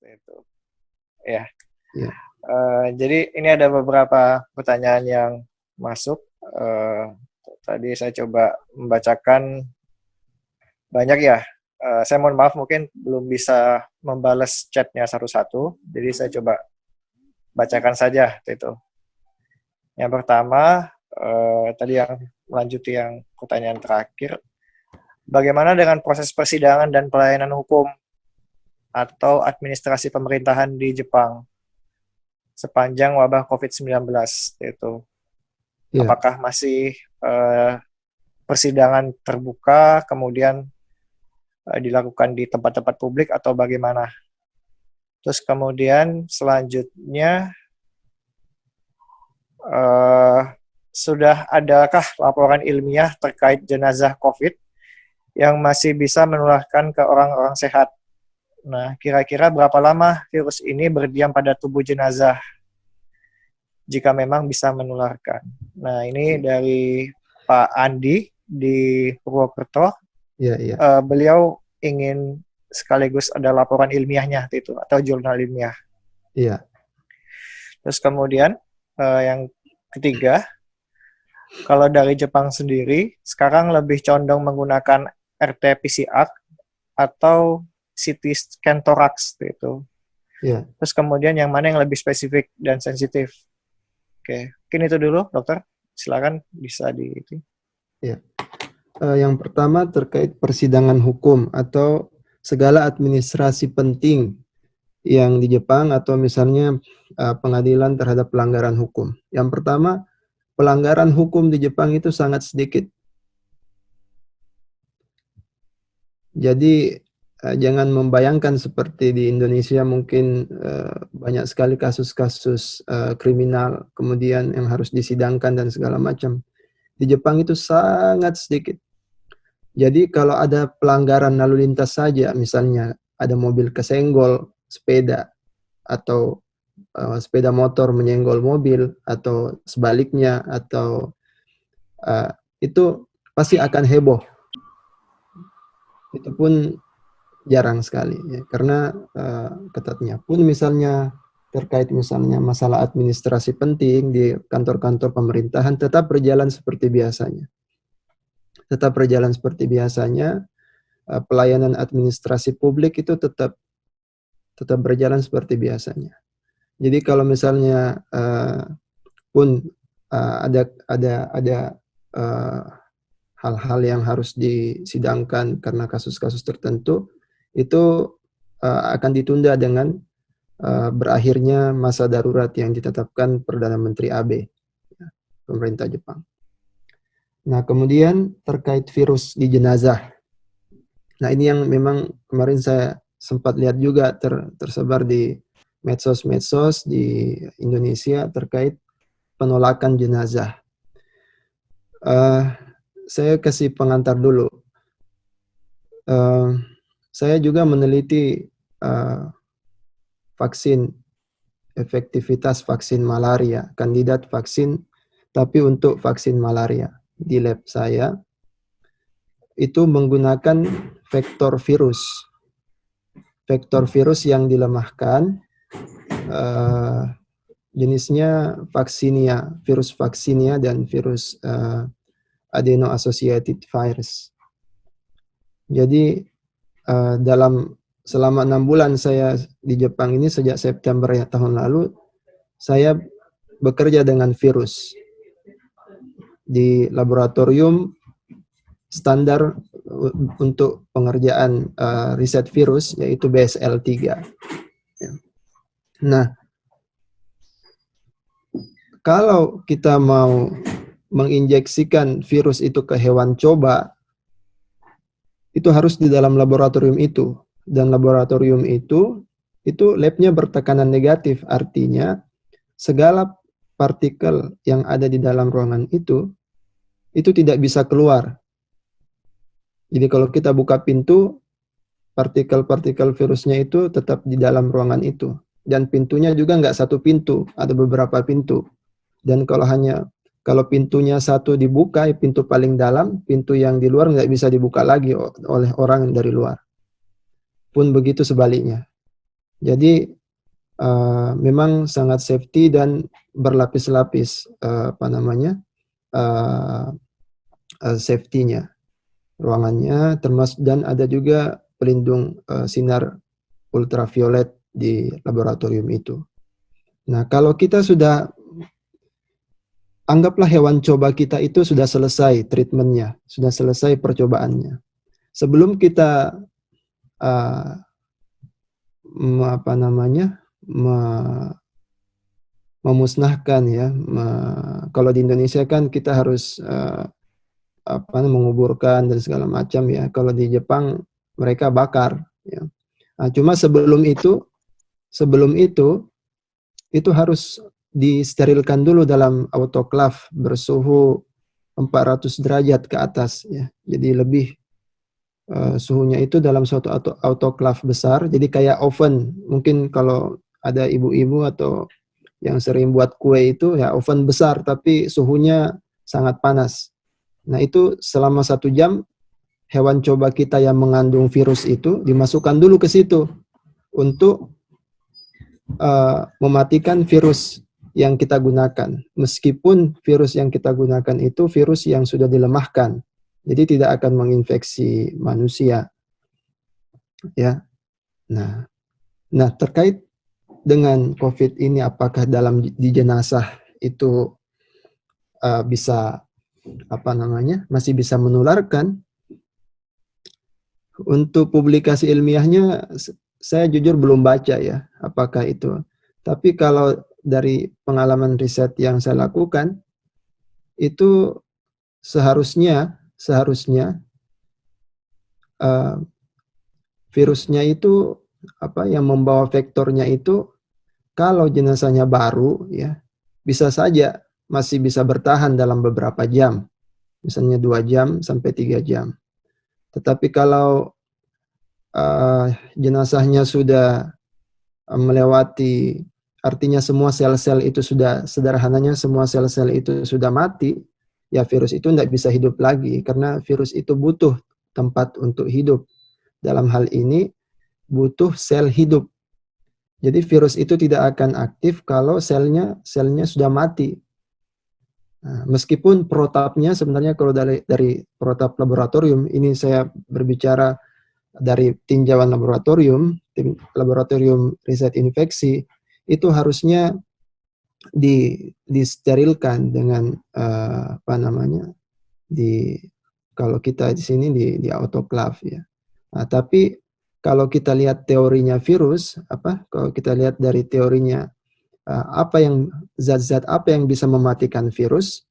Itu. Ya. Ya. Jadi ini ada beberapa pertanyaan yang masuk. Tadi saya coba membacakan banyak ya. Saya mohon maaf mungkin belum bisa membalas chatnya satu-satu. Jadi saya coba bacakan saja itu. Yang pertama, tadi yang melanjuti yang pertanyaan terakhir. Bagaimana dengan proses persidangan dan pelayanan hukum atau administrasi pemerintahan di Jepang sepanjang wabah COVID-19 itu? Ya. Apakah masih persidangan terbuka, kemudian dilakukan di tempat-tempat publik atau bagaimana? Terus kemudian selanjutnya sudah adakah laporan ilmiah terkait jenazah COVID yang masih bisa menularkan ke orang-orang sehat? Nah, kira-kira berapa lama virus ini berdiam pada tubuh jenazah jika memang bisa menularkan? Nah, ini dari Pak Andi di Purwokerto. Ya, ya. Beliau ingin sekaligus ada laporan ilmiahnya itu atau jurnal ilmiah. Iya. Terus kemudian yang ketiga, kalau dari Jepang sendiri sekarang lebih condong menggunakan RT-PCR atau CT scan thorax itu. Ya. Terus kemudian yang mana yang lebih spesifik dan sensitif? Oke, mungkin itu dulu, dokter. Silakan bisa di itu. Ya. Yang pertama terkait persidangan hukum atau segala administrasi penting yang di Jepang atau misalnya pengadilan terhadap pelanggaran hukum. Yang pertama, pelanggaran hukum di Jepang itu sangat sedikit. Jadi jangan membayangkan seperti di Indonesia mungkin banyak sekali kasus-kasus kriminal kemudian yang harus disidangkan dan segala macam. Di Jepang itu sangat sedikit. Jadi kalau ada pelanggaran lalu lintas saja, misalnya ada mobil kesenggol sepeda atau sepeda motor menyenggol mobil atau sebaliknya atau itu pasti akan heboh. Itu pun jarang sekali ya, karena ketatnya pun misalnya terkait misalnya masalah administrasi penting di kantor-kantor pemerintahan tetap berjalan seperti biasanya. Tetap berjalan seperti biasanya, pelayanan administrasi publik itu tetap berjalan seperti biasanya. Jadi kalau misalnya pun ada hal-hal yang harus disidangkan karena kasus-kasus tertentu, itu akan ditunda dengan berakhirnya masa darurat yang ditetapkan Perdana Menteri Abe, pemerintah Jepang. Nah, kemudian terkait virus di jenazah. Nah, ini yang memang kemarin saya sempat lihat juga tersebar di medsos-medsos di Indonesia terkait penolakan jenazah. Saya kasih pengantar dulu. Saya juga meneliti vaksin, efektivitas vaksin malaria, kandidat vaksin, tapi untuk vaksin malaria di lab saya itu menggunakan vektor virus yang dilemahkan, jenisnya Vaccinia, virus Vaccinia dan virus adeno-associated virus. Jadi selama 6 bulan saya di Jepang ini sejak September tahun lalu, saya bekerja dengan virus di laboratorium standar untuk pengerjaan riset virus yaitu BSL-3. Nah, kalau kita mau menginjeksikan virus itu ke hewan coba, itu harus di dalam laboratorium itu. Dan laboratorium itu labnya bertekanan negatif, artinya segala partikel yang ada di dalam ruangan itu tidak bisa keluar. Jadi kalau kita buka pintu, partikel-partikel virusnya itu tetap di dalam ruangan itu. Dan pintunya juga nggak satu pintu, ada beberapa pintu. Dan kalau pintunya satu dibuka, pintu paling dalam, pintu yang di luar nggak bisa dibuka lagi oleh orang dari luar. Pun begitu sebaliknya. Jadi memang sangat safety dan berlapis-lapis safety-nya, ruangannya termasuk, dan ada juga pelindung sinar ultraviolet di laboratorium itu. Nah, kalau kita sudah, anggaplah hewan coba kita itu sudah selesai treatmentnya, sudah selesai percobaannya. Sebelum kita uh, memusnahkan ya, kalau di Indonesia kan kita harus menguburkan dan segala macam ya. Kalau di Jepang mereka bakar ya. Nah, cuma sebelum itu harus disterilkan dulu dalam autoclave bersuhu 400 derajat ke atas ya. Jadi lebih suhunya itu dalam suatu autoclave besar. Jadi kayak oven. Mungkin kalau ada ibu-ibu atau yang sering buat kue itu ya, oven besar tapi suhunya sangat panas. Nah, itu selama 1 jam hewan coba kita yang mengandung virus itu dimasukkan dulu ke situ untuk mematikan virus yang kita gunakan. Meskipun virus yang kita gunakan itu virus yang sudah dilemahkan, jadi tidak akan menginfeksi manusia. Ya, nah terkait dengan COVID ini, apakah di jenazah itu bisa masih bisa menularkan? Untuk publikasi ilmiahnya saya jujur belum baca ya, apakah itu. Tapi kalau dari pengalaman riset yang saya lakukan, itu seharusnya virusnya itu yang membawa vektornya itu, kalau jenazahnya baru ya, bisa saja masih bisa bertahan dalam beberapa jam, misalnya 2 jam sampai 3 jam. Tetapi kalau jenazahnya sudah melewati, artinya semua sel-sel itu sudah, sederhananya semua sel-sel itu sudah mati, ya virus itu tidak bisa hidup lagi, karena virus itu butuh tempat untuk hidup. Dalam hal ini butuh sel hidup. Jadi virus itu tidak akan aktif kalau selnya sudah mati. Nah, meskipun protapnya sebenarnya, kalau dari protap laboratorium, ini saya berbicara dari tinjauan laboratorium, tim laboratorium riset infeksi, itu harusnya disterilkan dengan kalau kita di sini di autoclave ya. Nah, tapi kalau kita lihat teorinya virus, kalau kita lihat dari teorinya zat-zat apa yang bisa mematikan virus,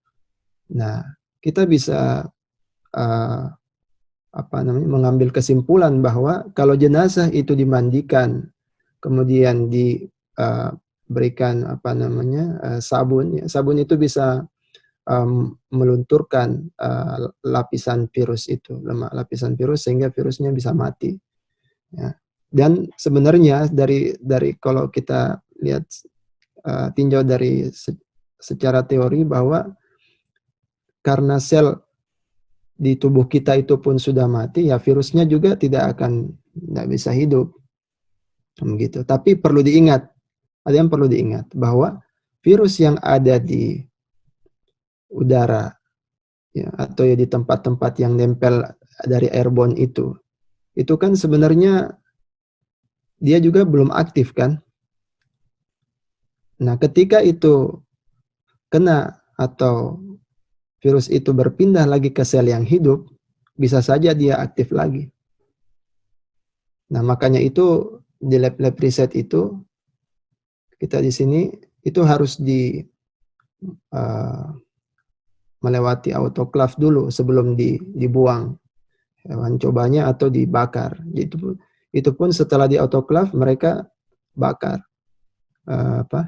nah kita bisa mengambil kesimpulan bahwa kalau jenazah itu dimandikan, kemudian diberikan sabun, ya, sabun itu bisa melunturkan lapisan virus itu, lapisan virus, sehingga virusnya bisa mati. Ya. Dan sebenarnya dari kalau kita lihat tinjau dari secara teori, bahwa karena sel di tubuh kita itu pun sudah mati, ya virusnya juga tidak bisa hidup. Begitu. Tapi perlu diingat, ada yang perlu diingat, bahwa virus yang ada di udara ya, atau ya di tempat-tempat yang nempel dari airborne itu kan sebenarnya dia juga belum aktif kan. Nah, ketika itu kena atau virus itu berpindah lagi ke sel yang hidup, bisa saja dia aktif lagi. Nah, makanya itu di lab-lab riset itu, kita di sini itu harus melewati autoclave dulu sebelum dibuang hewan cobanya atau dibakar. Itu pun setelah di autoclave mereka bakar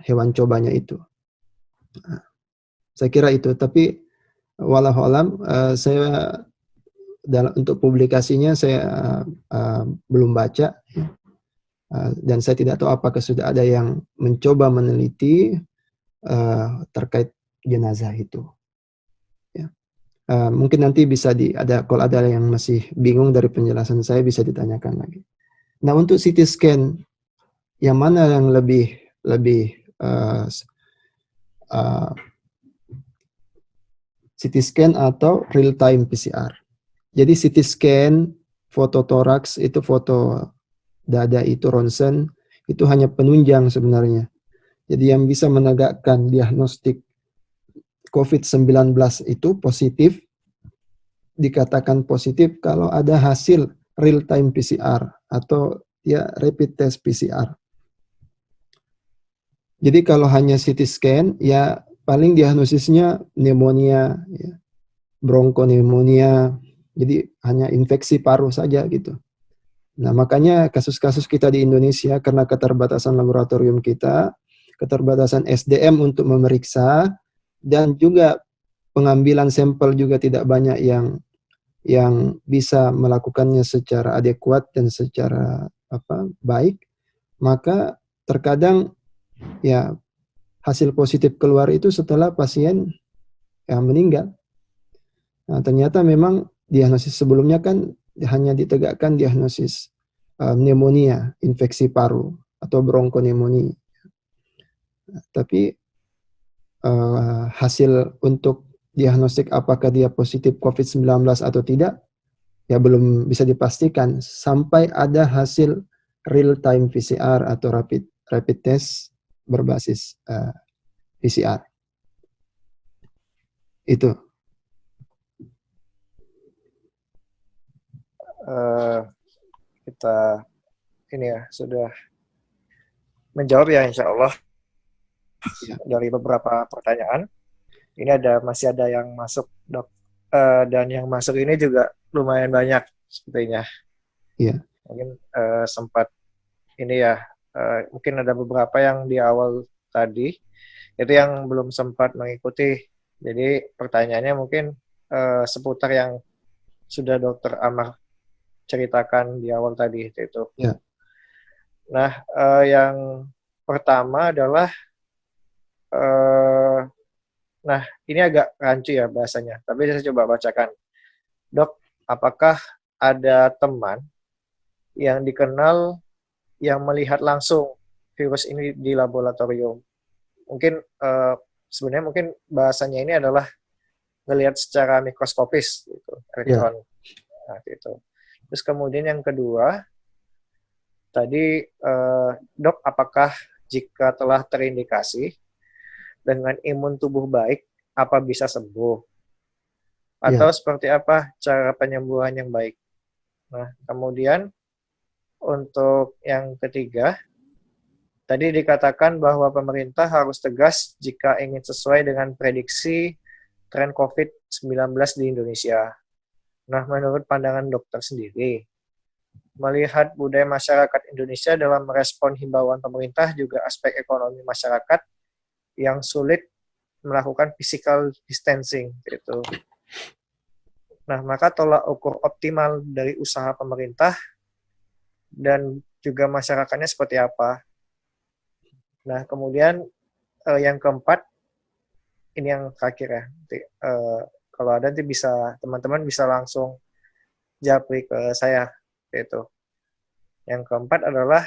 hewan cobanya itu. Nah, saya kira itu. Tapi walau alam, saya untuk publikasinya saya belum baca, dan saya tidak tahu apakah sudah ada yang mencoba meneliti terkait jenazah itu. Ya. Mungkin nanti bisa kalau ada yang masih bingung dari penjelasan saya, bisa ditanyakan lagi. Nah, untuk CT scan yang mana yang lebih lebih uh, uh, CT scan atau real time PCR. Jadi CT scan, foto toraks itu foto dada itu ronsen itu hanya penunjang sebenarnya. Jadi yang bisa menegakkan diagnostik COVID-19 itu positif, dikatakan positif kalau ada hasil real time PCR atau ya rapid test PCR. Jadi kalau hanya CT scan ya paling diagnosisnya pneumonia, ya, bronkoneumonia. Jadi hanya infeksi paru saja gitu. Nah, makanya kasus-kasus kita di Indonesia karena keterbatasan laboratorium kita, keterbatasan SDM untuk memeriksa, dan juga pengambilan sampel juga tidak banyak yang bisa melakukannya secara adekuat dan secara baik, maka terkadang ya hasil positif keluar itu setelah pasien meninggal. Nah, ternyata memang diagnosis sebelumnya kan hanya ditegakkan diagnosis pneumonia, infeksi paru atau bronkoneumonia. Tapi hasil untuk diagnostik apakah dia positif COVID-19 atau tidak ya belum bisa dipastikan sampai ada hasil real time PCR atau rapid test berbasis PCR. Itu. Kita ini ya sudah menjawab ya insya Allah Ya. dari beberapa pertanyaan. Ini masih ada yang masuk dok, dan yang masuk ini juga lumayan banyak sepertinya. Iya. Mungkin sempat ini ya, mungkin ada beberapa yang di awal tadi itu yang belum sempat mengikuti. Jadi pertanyaannya mungkin seputar yang sudah Dokter Amar ceritakan di awal tadi itu. Ya. Nah, yang pertama adalah nah ini agak rancu ya bahasanya, tapi saya coba bacakan. Dok, apakah ada teman yang dikenal yang melihat langsung virus ini di laboratorium? Mungkin sebenarnya mungkin bahasanya ini adalah ngelihat secara mikroskopis gitu, elektron. Ya. Nah, gitu. Terus kemudian yang kedua, tadi dok, apakah jika telah terindikasi dengan imun tubuh baik, apa bisa sembuh? Atau seperti apa cara penyembuhan yang baik? Nah, kemudian untuk yang ketiga, tadi dikatakan bahwa pemerintah harus tegas jika ingin sesuai dengan prediksi tren COVID-19 di Indonesia. Nah, menurut pandangan dokter sendiri, melihat budaya masyarakat Indonesia dalam merespon himbauan pemerintah juga aspek ekonomi masyarakat yang sulit melakukan physical distancing gitu. Nah, maka tolak ukur optimal dari usaha pemerintah dan juga masyarakatnya seperti apa. Nah, kemudian yang keempat, ini yang terakhir ya. Nanti, kalau ada nanti bisa teman-teman bisa langsung japri ke saya gitu. Yang keempat adalah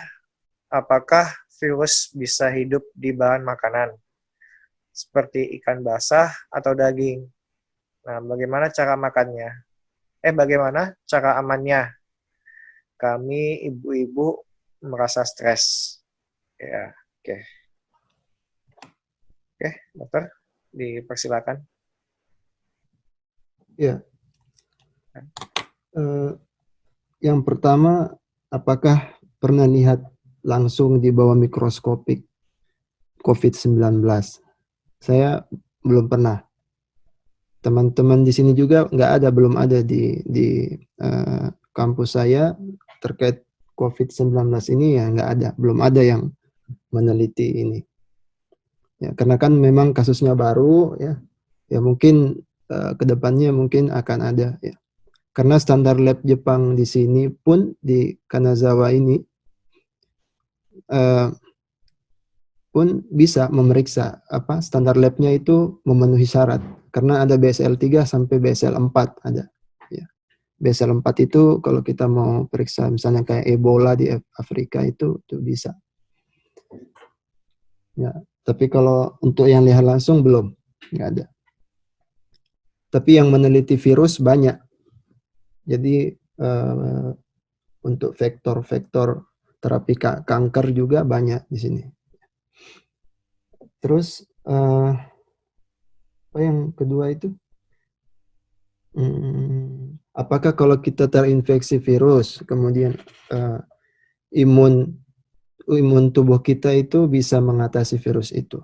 apakah virus bisa hidup di bahan makanan seperti ikan basah atau daging. Nah, bagaimana cara makannya? Bagaimana cara amannya? Kami ibu-ibu merasa stres. Ya, oke. Oke, dokter, dipersilakan. Ya. Yang pertama, apakah pernah lihat langsung di bawah mikroskopik COVID-19? Saya belum pernah. Teman-teman di sini juga belum ada di kampus saya terkait COVID-19 ini ya nggak ada, belum ada yang meneliti ini. Ya, karena kan memang kasusnya baru ya mungkin kedepannya mungkin akan ada ya. Karena standar lab Jepang di sini pun di Kanazawa ini pun bisa memeriksa standar labnya itu memenuhi syarat karena ada BSL 3 sampai BSL 4 ada ya. BSL 4 itu kalau kita mau periksa misalnya kayak Ebola di Afrika itu bisa. Ya, tapi kalau untuk yang lihat langsung belum, nggak ada. Tapi yang meneliti virus banyak. Jadi untuk vektor-vektor terapi kanker juga banyak di sini. Terus apa yang kedua itu? Apakah kalau kita terinfeksi virus, kemudian imun tubuh kita itu bisa mengatasi virus itu?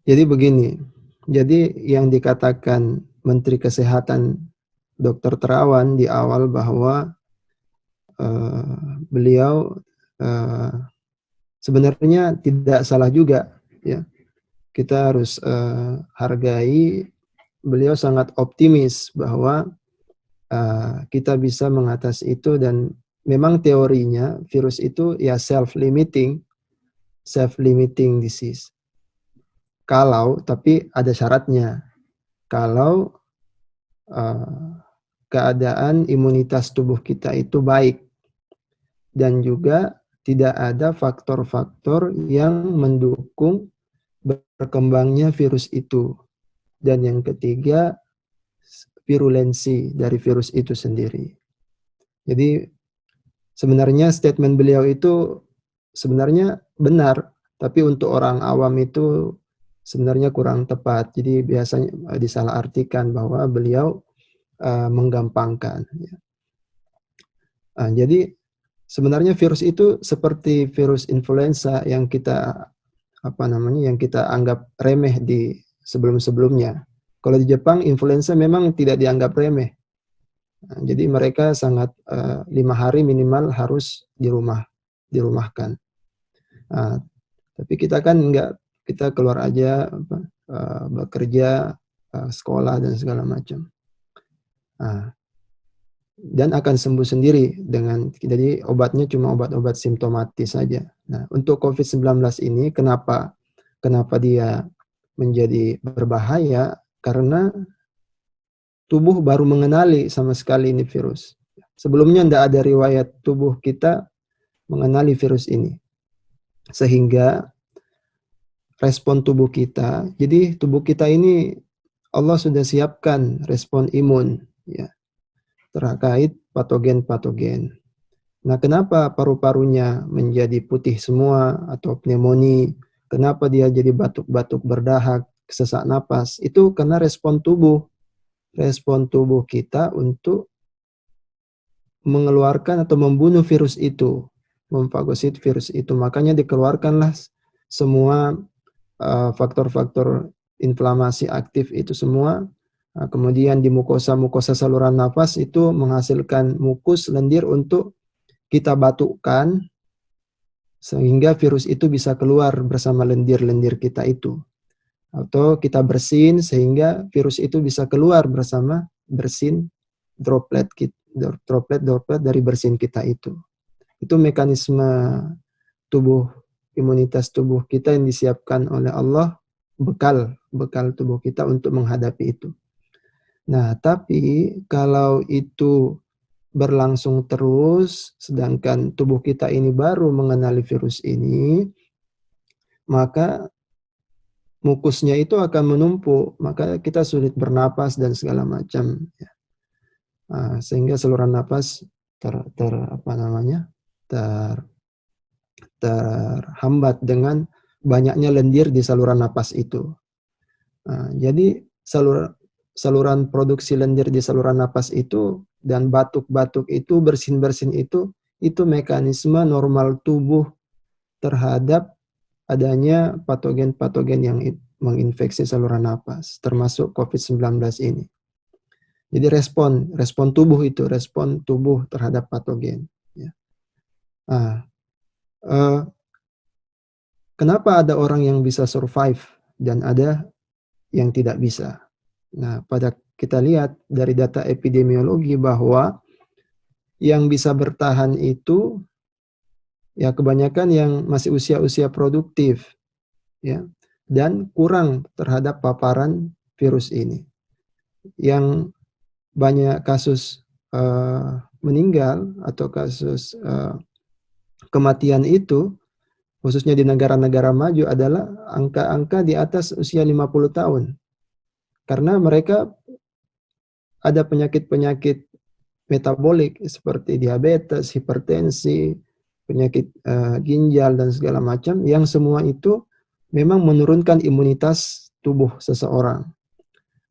Jadi begini, jadi yang dikatakan Menteri Kesehatan Dr. Terawan di awal bahwa beliau sebenarnya tidak salah juga, ya. Kita harus hargai beliau sangat optimis bahwa kita bisa mengatasi itu, dan memang teorinya virus itu ya self-limiting disease. Tapi ada syaratnya. Kalau keadaan imunitas tubuh kita itu baik dan juga tidak ada faktor-faktor yang mendukung berkembangnya virus itu. Dan yang ketiga, virulensi dari virus itu sendiri. Jadi sebenarnya statement beliau itu sebenarnya benar, tapi untuk orang awam itu sebenarnya kurang tepat. Jadi biasanya disalahartikan bahwa beliau menggampangkan. Jadi sebenarnya virus itu seperti virus influenza yang kita anggap remeh di sebelum-sebelumnya. Kalau di Jepang influenza memang tidak dianggap remeh. Jadi mereka sangat 5 hari minimal harus dirumahkan. Tapi kita kan enggak, kita keluar aja bekerja, sekolah dan segala macam. Dan akan sembuh sendiri jadi obatnya cuma obat-obat simptomatis saja. Nah, untuk COVID-19 ini kenapa dia menjadi berbahaya? Karena tubuh baru mengenali sama sekali ini virus. Sebelumnya tidak ada riwayat tubuh kita mengenali virus ini. Sehingga respon tubuh kita, jadi tubuh kita ini Allah sudah siapkan respon imun, ya, terkait patogen-patogen. Nah, kenapa paru-parunya menjadi putih semua atau pneumonia? Kenapa dia jadi batuk-batuk berdahak, sesak napas? Itu karena respon tubuh kita untuk mengeluarkan atau membunuh virus itu, memfagosit virus itu. Makanya dikeluarkanlah semua faktor-faktor inflamasi aktif itu semua. Kemudian di mukosa saluran nafas itu menghasilkan mukus lendir untuk kita batukkan sehingga virus itu bisa keluar bersama lendir-lendir kita itu. Atau kita bersin sehingga virus itu bisa keluar bersama bersin droplet dari bersin kita itu. Itu mekanisme imunitas tubuh kita yang disiapkan oleh Allah, bekal tubuh kita untuk menghadapi itu. Nah, tapi kalau itu berlangsung terus, sedangkan tubuh kita ini baru mengenali virus ini, maka mukusnya itu akan menumpuk, maka kita sulit bernapas dan segala macam. Sehingga saluran napas terhambat dengan banyaknya lendir di saluran napas itu. Jadi saluran produksi lendir di saluran napas itu dan batuk-batuk itu, bersin-bersin itu mekanisme normal tubuh terhadap adanya patogen-patogen yang menginfeksi saluran napas, termasuk COVID-19 ini. Jadi respon tubuh terhadap patogen. Ya. Kenapa ada orang yang bisa survive dan ada yang tidak bisa? Nah, kita lihat dari data epidemiologi bahwa yang bisa bertahan itu ya kebanyakan yang masih usia-usia produktif, ya, dan kurang terhadap paparan virus ini. Yang banyak kasus meninggal atau kasus kematian itu khususnya di negara-negara maju adalah angka-angka di atas usia 50 tahun. Karena mereka ada penyakit-penyakit metabolik seperti diabetes, hipertensi, penyakit ginjal dan segala macam yang semua itu memang menurunkan imunitas tubuh seseorang.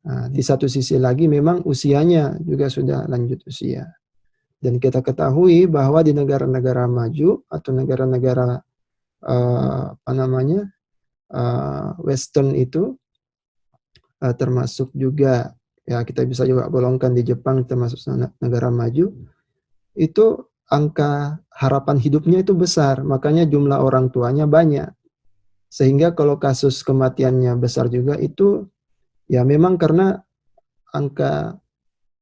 Nah, di satu sisi lagi memang usianya juga sudah lanjut usia. Dan kita ketahui bahwa di negara-negara maju atau negara-negara Western itu termasuk juga ya kita bisa juga golongkan di Jepang termasuk negara maju, itu angka harapan hidupnya itu besar, makanya jumlah orang tuanya banyak. Sehingga kalau kasus kematiannya besar juga itu ya memang karena angka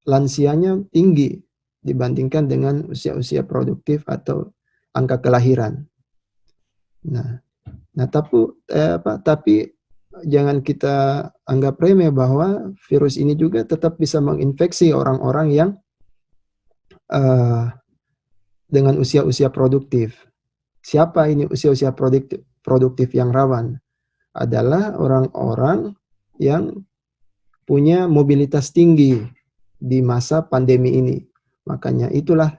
lansianya tinggi dibandingkan dengan usia-usia produktif atau angka kelahiran. Nah, tapi jangan kita anggap remeh bahwa virus ini juga tetap bisa menginfeksi orang-orang yang dengan usia-usia produktif. Siapa ini usia-usia produktif yang rawan? Adalah orang-orang yang punya mobilitas tinggi di masa pandemi ini. Makanya itulah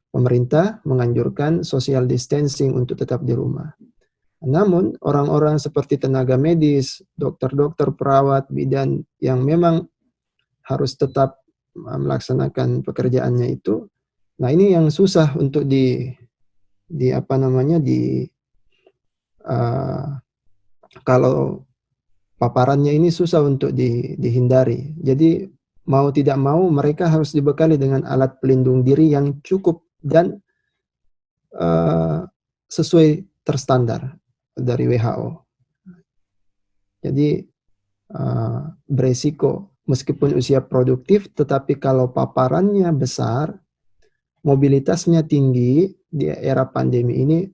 pemerintah menganjurkan social distancing untuk tetap di rumah. Namun orang-orang seperti tenaga medis, dokter-dokter, perawat, bidan yang memang harus tetap melaksanakan pekerjaannya itu, nah ini yang susah untuk kalau paparannya ini susah untuk dihindari. Jadi mau tidak mau mereka harus dibekali dengan alat pelindung diri yang cukup dan sesuai terstandar dari WHO. Jadi beresiko meskipun usia produktif, tetapi kalau paparannya besar, mobilitasnya tinggi di era pandemi ini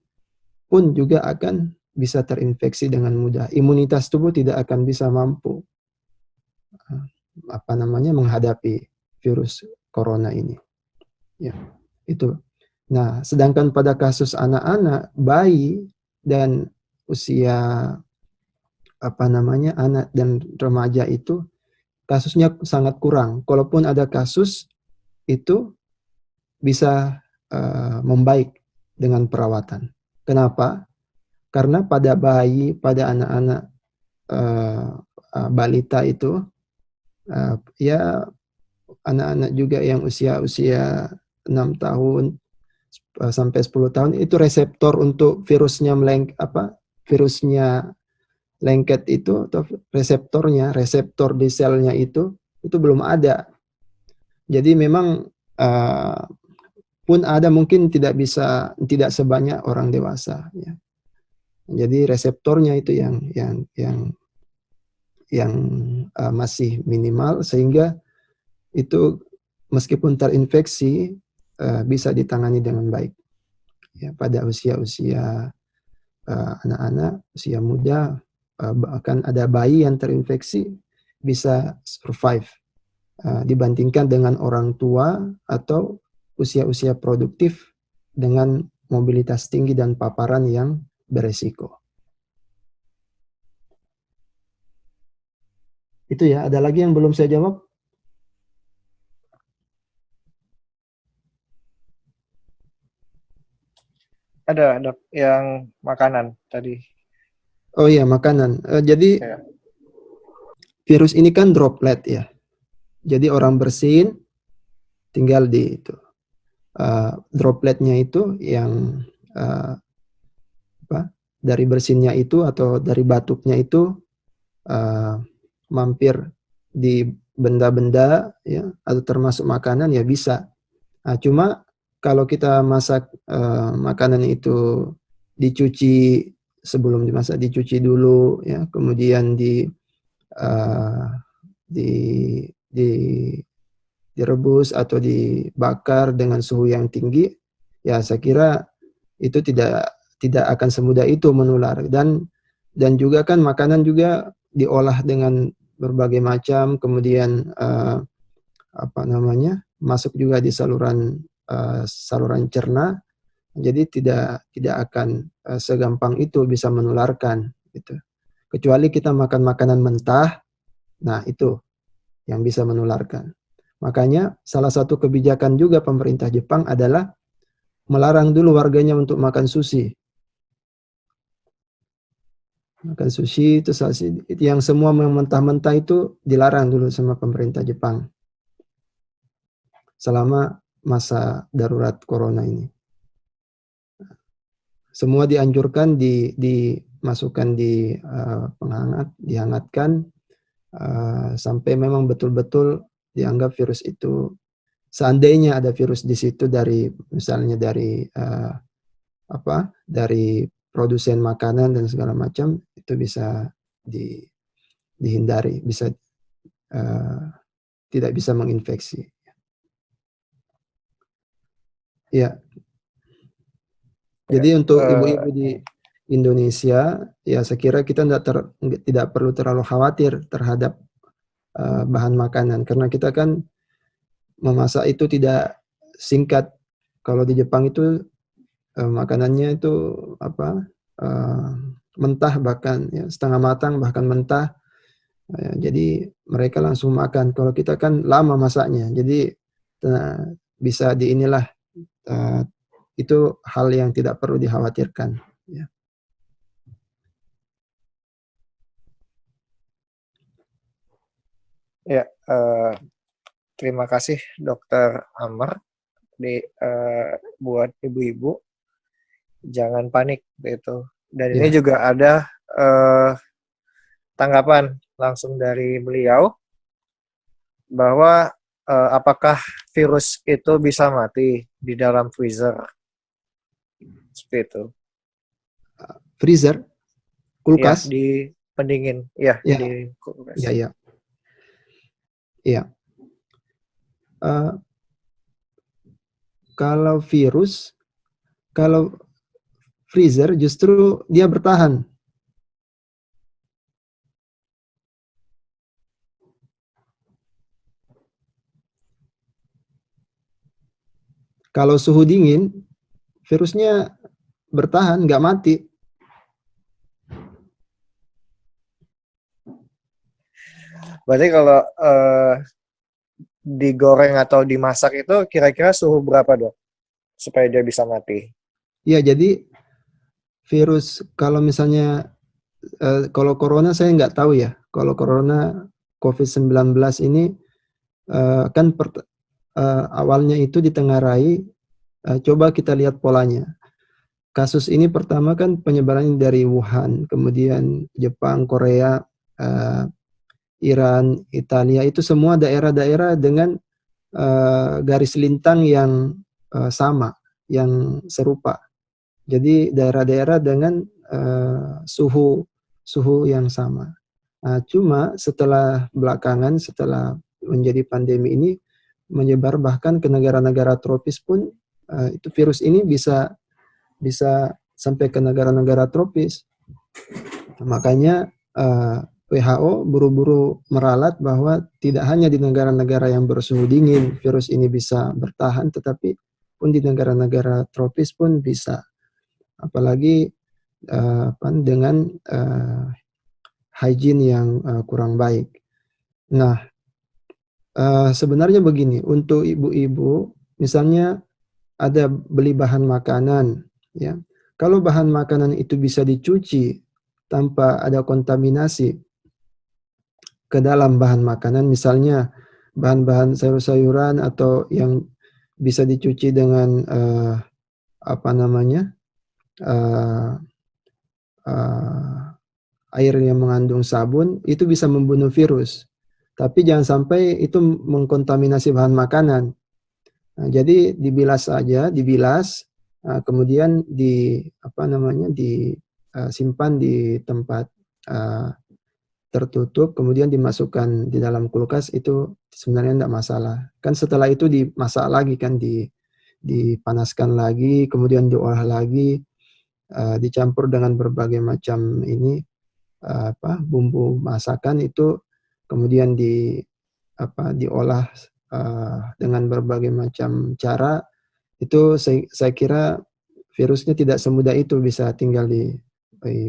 pun juga akan bisa terinfeksi dengan mudah. Imunitas tubuh tidak akan bisa mampu menghadapi virus corona ini. Ya, itu. Nah, sedangkan pada kasus anak-anak, bayi dan usia anak dan remaja itu kasusnya sangat kurang. Kalaupun ada kasus itu bisa membaik dengan perawatan. Kenapa? Karena pada bayi, pada anak-anak balita itu ya anak-anak juga yang usia 6 tahun sampai 10 tahun itu reseptor untuk virusnya lengket itu atau reseptor di selnya itu belum ada. Jadi memang pun ada mungkin tidak sebanyak orang dewasa ya. Jadi reseptornya itu yang masih minimal sehingga itu meskipun terinfeksi bisa ditangani dengan baik. Ya, pada usia-usia anak-anak, usia muda, bahkan ada bayi yang terinfeksi bisa survive dibandingkan dengan orang tua atau usia-usia produktif dengan mobilitas tinggi dan paparan yang beresiko. Itu ya, ada lagi yang belum saya jawab? Ada yang makanan tadi. Oh iya, makanan. Jadi Ya. virus ini kan droplet ya. Jadi orang bersin tinggal di itu. Dropletnya itu yang dari bersinnya itu atau dari batuknya itu mampir di benda-benda ya atau termasuk makanan ya bisa. Nah, cuma kalau kita masak makanan itu dicuci sebelum dimasak, dicuci dulu ya, kemudian direbus atau dibakar dengan suhu yang tinggi, ya saya kira itu tidak akan semudah itu menular. Dan juga kan makanan juga diolah dengan berbagai macam, kemudian masuk juga di saluran cerna. Jadi tidak akan segampang itu bisa menularkan gitu. Kecuali kita makan makanan mentah, nah itu yang bisa menularkan. Makanya salah satu kebijakan juga pemerintah Jepang adalah melarang dulu warganya untuk makan sushi. Makan sushi itu yang semua mentah-mentah itu dilarang dulu sama pemerintah Jepang selama masa darurat corona ini. Semua dianjurkan dimasukkan di penghangat, dihangatkan sampai memang betul-betul dianggap virus itu, seandainya ada virus di situ dari misalnya dari dari produsen makanan dan segala macam, itu bisa dihindari, bisa tidak bisa menginfeksi. Ya, jadi untuk ibu-ibu di Indonesia, ya saya kira kita tidak perlu terlalu khawatir terhadap bahan makanan, karena kita kan memasak itu tidak singkat. Kalau di Jepang itu makanannya itu mentah, bahkan ya, setengah matang bahkan mentah. Jadi mereka langsung makan. Kalau kita kan lama masaknya, jadi bisa di inilah itu hal yang tidak perlu dikhawatirkan. Ya. Ya, terima kasih Dokter Amar buat ibu-ibu, jangan panik gitu. Dan ini juga ada tanggapan langsung dari beliau bahwa apakah virus itu bisa mati di dalam freezer, seperti itu. Freezer, kulkas? Ya, di pendingin, ya, ya. di kulkas. Ya. Kalau virus, kalau freezer justru dia bertahan. Kalau suhu dingin, virusnya bertahan, nggak mati. Berarti kalau digoreng atau dimasak itu kira-kira suhu berapa, Dok? Supaya dia bisa mati. Ya, jadi virus kalau misalnya kalau corona saya nggak tahu ya. Kalau corona COVID-19 ini kan awalnya itu ditengarai. Coba kita lihat polanya. Kasus ini pertama kan penyebarannya dari Wuhan, kemudian Jepang, Korea, Iran, Italia, itu semua daerah-daerah dengan garis lintang yang sama, yang serupa. Jadi daerah-daerah dengan suhu yang sama. Cuma setelah belakangan, setelah menjadi pandemi ini menyebar bahkan ke negara-negara tropis pun, itu virus ini bisa sampai ke negara-negara tropis. Makanya WHO buru-buru meralat bahwa tidak hanya di negara-negara yang bersuhu dingin virus ini bisa bertahan, tetapi pun di negara-negara tropis pun bisa. Apalagi dengan hygiene yang kurang baik. Nah, sebenarnya begini, untuk ibu-ibu, misalnya ada beli bahan makanan, ya. Kalau bahan makanan itu bisa dicuci tanpa ada kontaminasi ke dalam bahan makanan, misalnya bahan-bahan sayur-sayuran atau yang bisa dicuci dengan air yang mengandung sabun, itu bisa membunuh virus. Tapi jangan sampai itu mengkontaminasi bahan makanan. Nah, jadi dibilas saja, kemudian disimpan di tempat tertutup, kemudian dimasukkan di dalam kulkas, itu sebenarnya tidak masalah. Kan setelah itu dimasak lagi kan, dipanaskan lagi, kemudian diolah lagi, dicampur dengan berbagai macam bumbu masakan itu, kemudian diolah dengan berbagai macam cara. Itu saya kira virusnya tidak semudah itu bisa tinggal di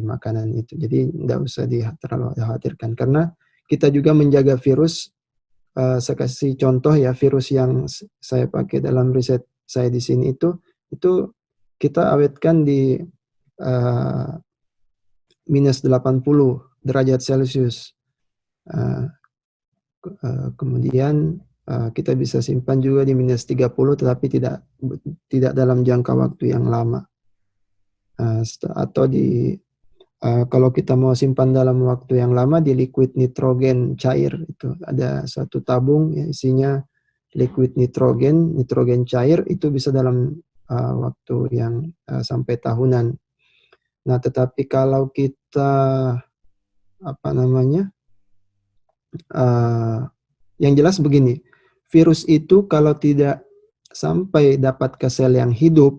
makanan itu. Jadi tidak usah terlalu khawatirkan, karena kita juga menjaga virus. Saya kasih contoh ya, virus yang saya pakai dalam riset saya di sini itu kita awetkan di minus 80 derajat Celcius. Kemudian kita bisa simpan juga di minus 30, tetapi tidak dalam jangka waktu yang lama. Atau kalau kita mau simpan dalam waktu yang lama, di liquid nitrogen cair, itu ada satu tabung yang isinya liquid nitrogen cair, itu bisa dalam waktu yang sampai tahunan. Nah, tetapi kalau kita yang jelas begini, virus itu kalau tidak sampai dapat ke sel yang hidup,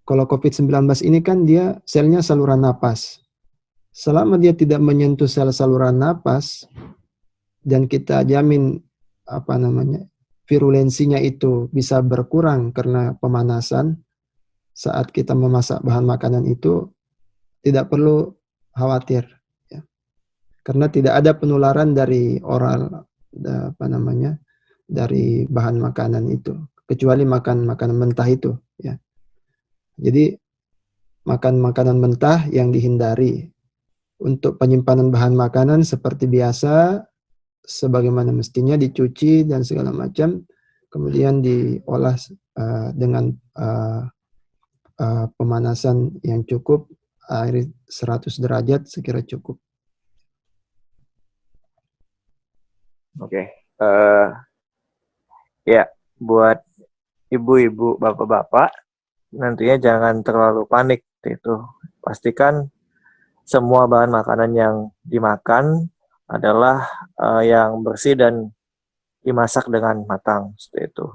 kalau COVID-19 ini kan dia selnya saluran napas. Selama dia tidak menyentuh sel saluran napas dan kita jamin virulensinya itu bisa berkurang karena pemanasan saat kita memasak bahan makanan itu, tidak perlu khawatir ya. Karena tidak ada penularan dari oral dari bahan makanan itu, kecuali makan makanan mentah itu ya. Jadi makan makanan mentah yang dihindari. Untuk penyimpanan bahan makanan seperti biasa, sebagaimana mestinya dicuci dan segala macam, kemudian diolah dengan pemanasan yang cukup, air 100 derajat sekira cukup. Oke. Ya, buat ibu-ibu, bapak-bapak, nantinya jangan terlalu panik itu. Pastikan semua bahan makanan yang dimakan adalah yang bersih dan dimasak dengan matang, seperti itu.